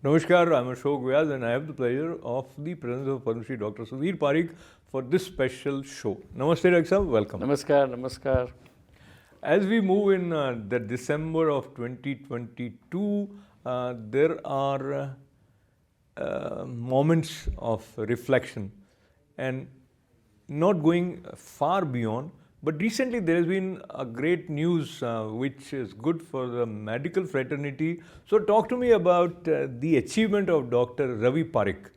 Namaskar, I'm Ashok Vyas and I have the pleasure of the presence of Padma Shri Dr. Sudhir Parikh for this special show. Namaste, Dr. Sahab, welcome. Namaskar, namaskar. As we move in the December of 2022, there are moments of reflection and not going far beyond. But recently there has been a great news which is good for the medical fraternity. So talk to me about the achievement of Dr. Ravi Parikh.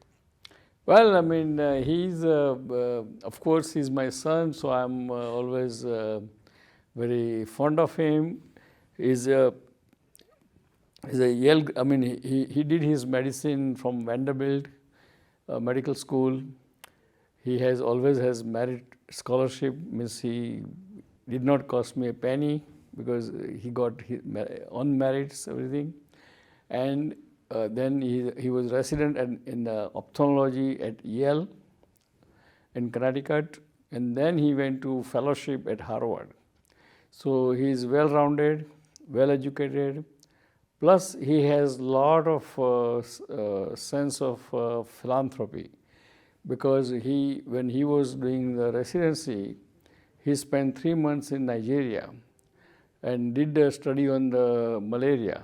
Well, I mean, he's, of course, he's my son, so I'm always very fond of him. He's a Yale, I mean, he did his medicine from Vanderbilt Medical School. He has always has merit scholarship, means he did not cost me a penny because he got his, on merits, everything. And then he was resident in ophthalmology at Yale in Connecticut, and then he went to fellowship at Harvard. So he is well-rounded, well-educated, plus he has lot of sense of philanthropy, because when he was doing the residency, he spent 3 months in Nigeria and did a study on the malaria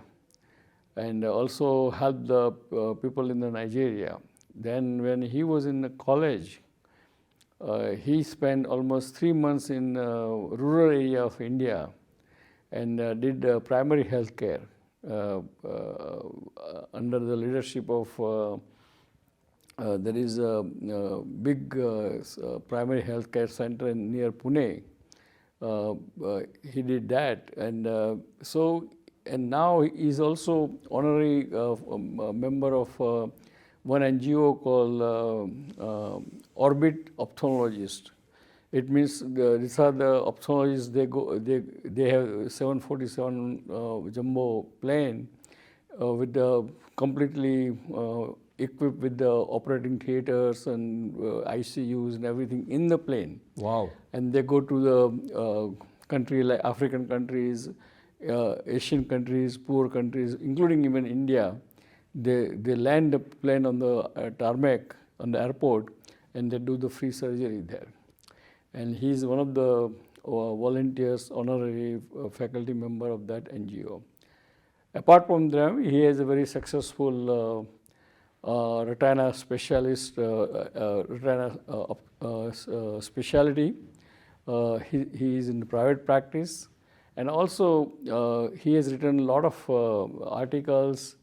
and also helped the people in the Nigeria. Then when he was in the college, he spent almost 3 months in rural area of India and did primary health care under the leadership of there is a big primary health care center near Pune. He did that, and and now he is also honorary member of one NGO called Orbit Ophthalmologist. It means these are the ophthalmologists. They have 747 jumbo plane with the completely equipped with the operating theaters and ICUs and everything in the plane. Wow. And they go to the country like African countries, Asian countries, poor countries, including even India. They land the plane on the tarmac on the airport, and they do the free surgery there. And he is one of the volunteers, honorary faculty member of that NGO. Apart from them, he is a very successful retina specialist, retina specialty. He is in private practice, and also he has written a lot of articles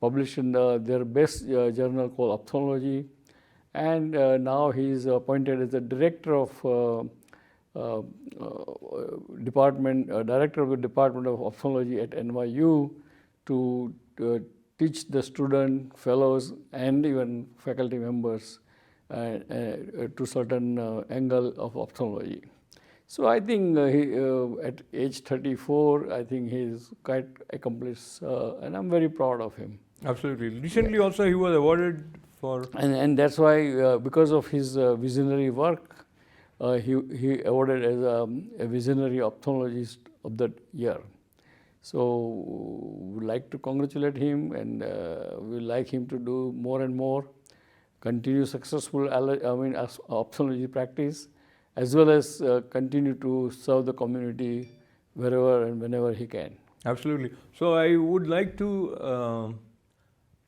published in their best journal called Ophthalmology, and now he is appointed as the director of director of the Department of Ophthalmology at NYU to teach the student, fellows, and even faculty members to certain angle of ophthalmology. So I think at age 34, I think he is quite accomplished, and I'm very proud of him. Absolutely. Recently also he was awarded for... And that's why, because of his visionary work, he awarded as a visionary ophthalmologist of the year. So we like to congratulate him, and we like him to do more and more, continue successful ophthalmology practice, as well as continue to serve the community wherever and whenever he can. Absolutely. So I would like to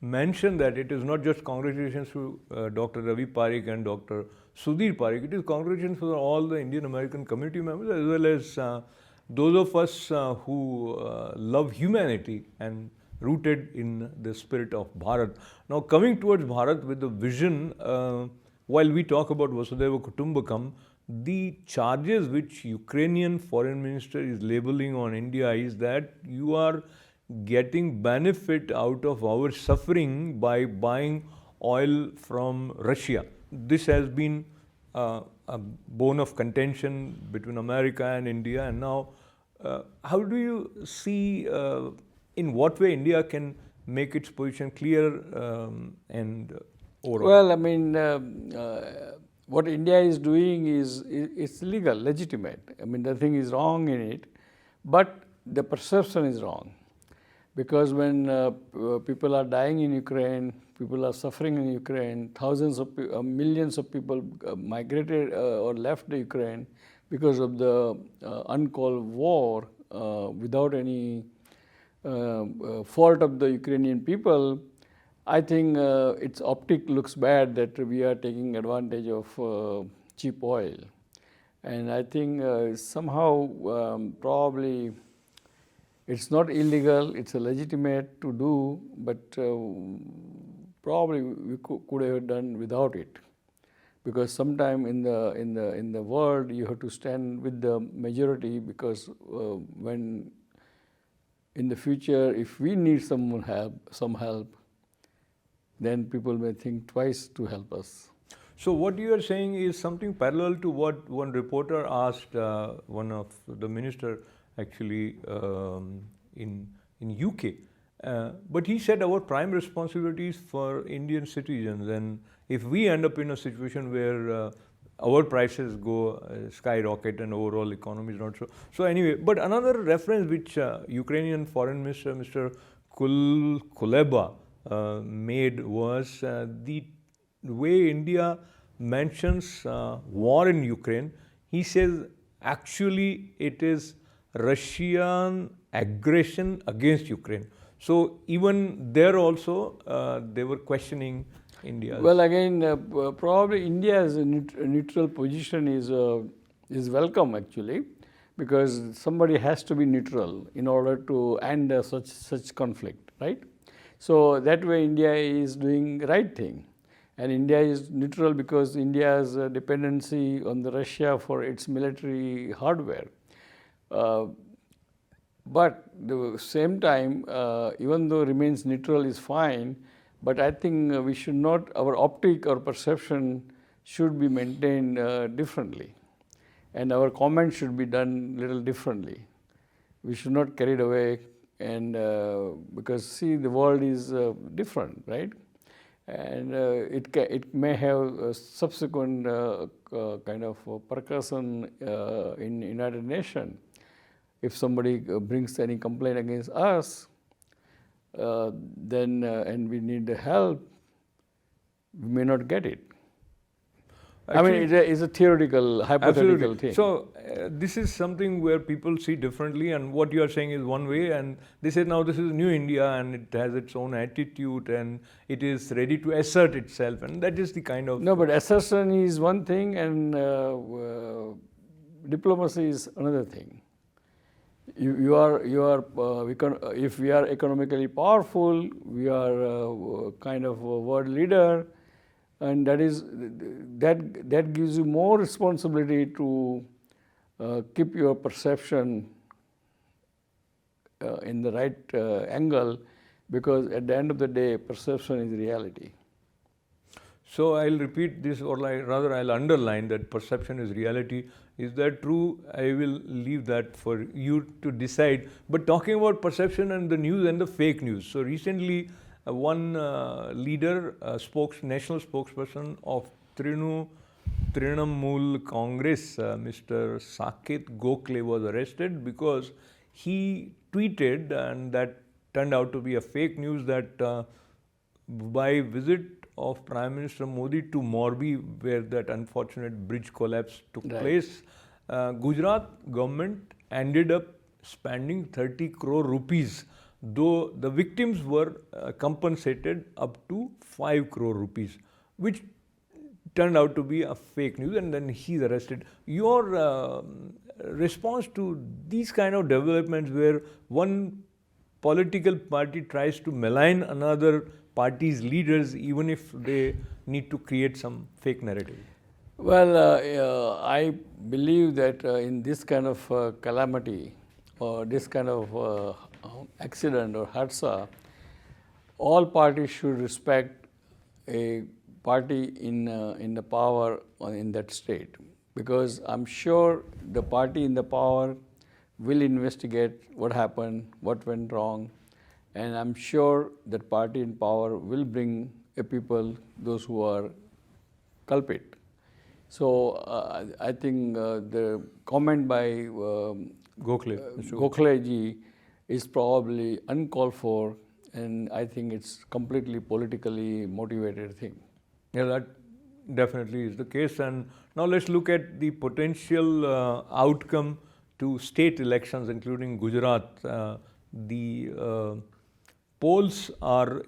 mention that it is not just congratulations to Dr. Ravi Parikh and Dr. Sudhir Parikh. It is congratulations for all the Indian American community members, as well as those of us who love humanity and rooted in the spirit of Bharat. Now coming towards Bharat with the vision, while we talk about Vasudhaiva Kutumbakam, the charges which Ukrainian foreign minister is labeling on India is that you are getting benefit out of our suffering by buying oil from Russia. This has been a bone of contention between America and India, and now how do you see in what way India can make its position clear and overall? Well, I mean, what India is doing is it's legal, legitimate. I mean, nothing is wrong in it, but the perception is wrong. Because when people are dying in Ukraine, people are suffering in Ukraine, millions of people migrated or left the Ukraine because of the uncalled war without any fault of the Ukrainian people. I think its optic looks bad that we are taking advantage of cheap oil. And I think somehow probably it's not illegal, it's legitimate to do, but probably we could have done without it. Because sometime in the world you have to stand with the majority, because when in the future if we need some help, then people may think twice to help us. So what you are saying is something parallel to what one reporter asked one of the minister actually in UK. But he said our prime responsibility is for Indian citizens, and if we end up in a situation where our prices go skyrocket and overall economy is not so. So anyway, but another reference which Ukrainian Foreign Minister Mr. Kuleba made was the way India mentions war in Ukraine. He says actually it is Russian aggression against Ukraine. So even there also they were questioning India. Well, again, probably India's neutral position is welcome actually, because somebody has to be neutral in order to end such conflict, right? So that way India is doing the right thing. And India is neutral because India's dependency on the Russia for its military hardware. But at the same time, even though remains neutral is fine, but I think we should not, our optic or perception should be maintained differently. And our comments should be done little differently. We should not carry it away, and because see, the world is different, right? And it may have a subsequent kind of percussion in United Nations. If somebody brings any complaint against us, then and we need help, we may not get it. Actually, I mean, it's a theoretical, hypothetical thing. So this is something where people see differently, and what you are saying is one way, and they say now this is new India and it has its own attitude and it is ready to assert itself, and that is the kind of... No, but assertion is one thing and diplomacy is another thing. If we are economically powerful, we are kind of a world leader, and that gives you more responsibility to keep your perception in the right angle, because at the end of the day, perception is reality. So I'll repeat this, or rather I'll underline that perception is reality. Is that true? I will leave that for you to decide. But talking about perception and the news and the fake news. So recently one leader, national spokesperson of Trinamool Congress, Mr. Saket Gokhale, was arrested because he tweeted, and that turned out to be a fake news, that by visit of Prime Minister Modi to Morbi, where that unfortunate bridge collapse took place, Gujarat government ended up spending 30 crore rupees, though the victims were compensated up to 5 crore rupees, which turned out to be a fake news, and then he's arrested. Your response to these kind of developments where one political party tries to malign another party's leaders even if they need to create some fake narrative? Well, I believe that in this kind of calamity or this kind of accident or hadsa, all parties should respect a party in the power in that state, because I'm sure the party in the power will investigate what happened, what went wrong, and I'm sure that party in power will bring a people, those who are culprit. So I think the comment by Gokhale ji is probably uncalled for, and I think it's completely politically motivated thing. Yeah, that definitely is the case. And now let's look at the potential outcome to state elections, including Gujarat. The polls are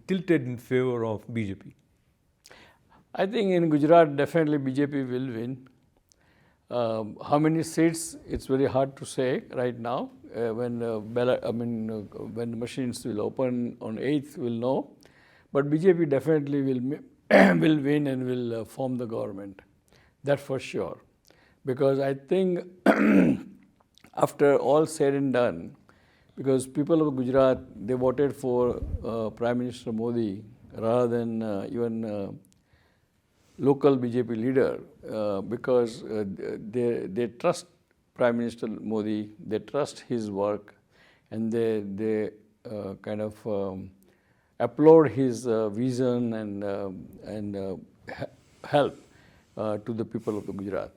tilted in favor of BJP. I think in Gujarat, definitely BJP will win. How many seats? It's very hard to say right now. When when the machines will open on 8th, we'll know. But BJP definitely will will win and will form the government. That for sure. Because I think after all said and done, because people of Gujarat, they voted for Prime Minister Modi rather than even local BJP leader, because they trust Prime Minister Modi, they trust his work, and they kind of applaud his vision and help to the people of the Gujarat.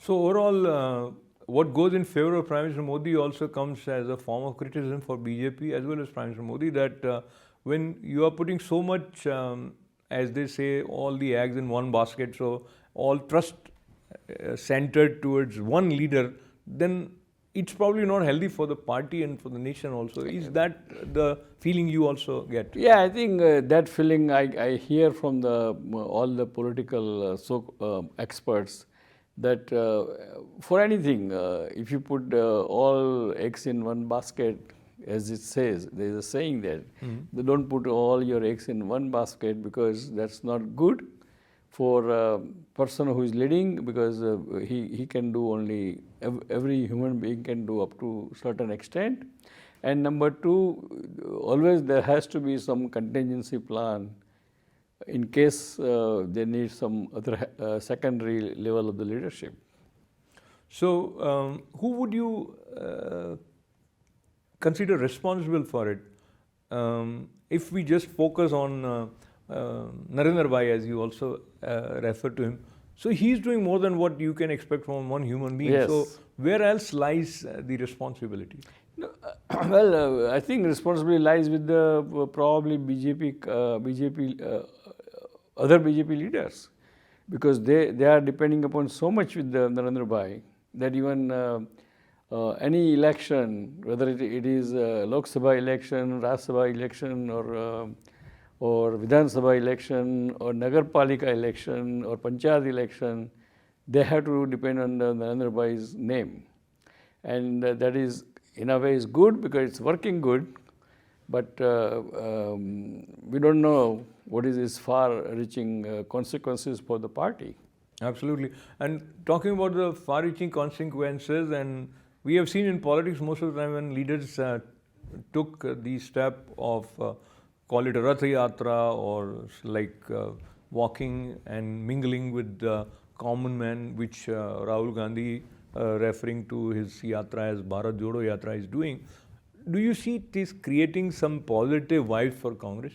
So overall, what goes in favor of Prime Minister Modi also comes as a form of criticism for BJP as well as Prime Minister Modi, that when you are putting so much, as they say, all the eggs in one basket, so all trust centered towards one leader, then it's probably not healthy for the party and for the nation also. Is that the feeling you also get? Yeah, I think that feeling I hear from all the political experts, that for anything, if you put all eggs in one basket, as it says, there is a saying that they don't put all your eggs in one basket, because that's not good for a person who is leading, because he can do only, every human being can do up to certain extent. And number two, always there has to be some contingency plan in case they need some other secondary level of the leadership. So who would you consider responsible for it? If we just focus on Narendra Bhai, as you also refer to him, so he's doing more than what you can expect from one human being. Yes. So where else lies the responsibility? No, well, I think responsibility lies with the probably other BJP leaders, because they are depending upon so much with the Narendra Bhai that even any election, whether it is Lok Sabha election, Raj Sabha election, or Vidhan Sabha election, or Nagar Palika election, or Panchayat election, they have to depend on the Narendra Bhai's name. And that is, in a way, is good because it's working good, but we don't know what is its far-reaching consequences for the party. Absolutely. And talking about the far-reaching consequences, and we have seen in politics most of the time when leaders took the step of, call it a Rath Yatra, or like walking and mingling with common men, which Rahul Gandhi, referring to his yatra as Bharat Jodo Yatra, is doing. Do you see it is creating some positive vibes for Congress?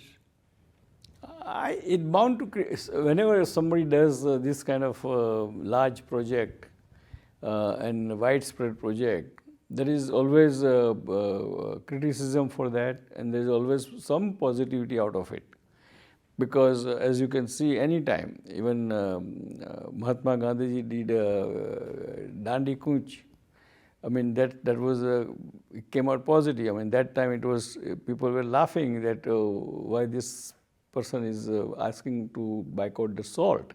It bound to create, whenever somebody does this kind of large project and widespread project, there is always criticism for that, and there is always some positivity out of it. Because as you can see, anytime, even Mahatma Gandhi did Dandi Kunch, I mean, that was it came out positive. I mean, that time it was, people were laughing that why this person is asking to boycott the salt.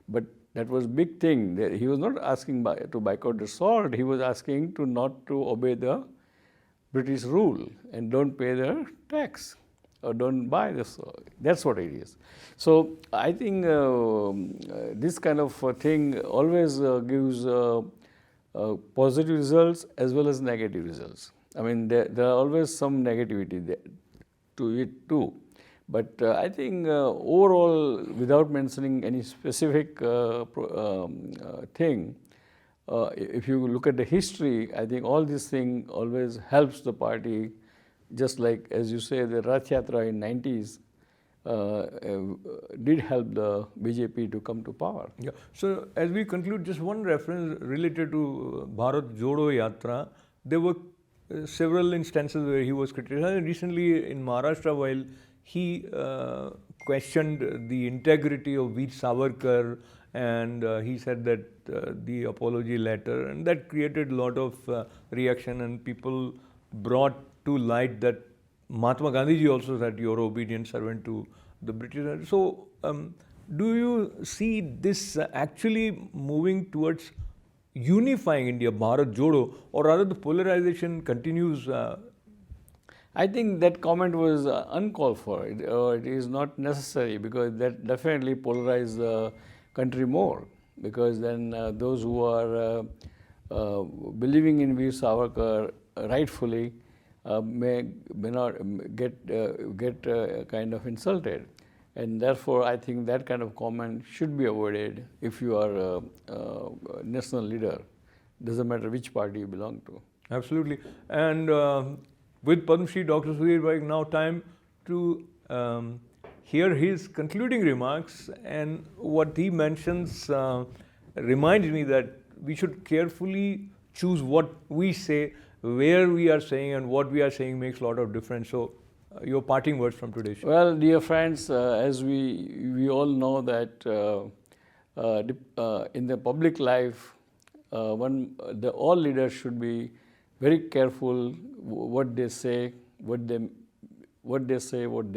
But that was big thing. He was not asking to boycott the salt. He was asking to not to obey the British rule and don't pay the tax or don't buy the salt. That's what it is. So I think this kind of thing always gives positive results as well as negative results. I mean, there are always some negativity there to it too. But I think overall, without mentioning any specific thing, if you look at the history, I think all this thing always helps the party. Just like, as you say, the Rath Yatra in 90s did help the BJP to come to power. Yeah. So as we conclude, just one reference related to Bharat Jodo Yatra. There were several instances where he was criticized. Recently in Maharashtra, while he questioned the integrity of Veer Savarkar, and he said that the apology letter, and that created a lot of reaction, and people brought to light that Mahatma Gandhiji also said, "You are obedient servant to the British." So, do you see this actually moving towards unifying India, Bharat Jodo, or rather the polarization continues? I think that comment was uncalled for. It is not necessary, because that definitely polarized the country more. Because then those who are believing in Veer Savarkar rightfully may not get kind of insulted, and therefore I think that kind of comment should be avoided if you are a national leader. Doesn't matter which party you belong to. Absolutely. And with Padma Shri Dr. Sudhir Parikh, now time to hear his concluding remarks. And what he mentions reminds me that we should carefully choose what we say, where we are saying, and what we are saying makes a lot of difference. So, your parting words from today's show. Well, dear friends, as we all know that in the public life, all leaders should be very careful what they say, what they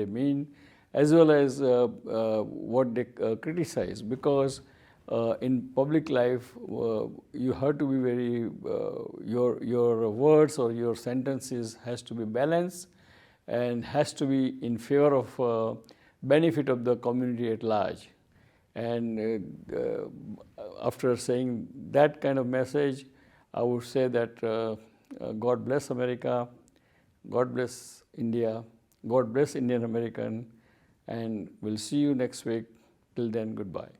mean, as well as what they criticize. Because in public life, you have to be very your words or your sentences has to be balanced and has to be in favor of benefit of the community at large. And after saying that kind of message, I would say that God bless America, God bless India, God bless Indian American, and we'll see you next week. Till then, goodbye.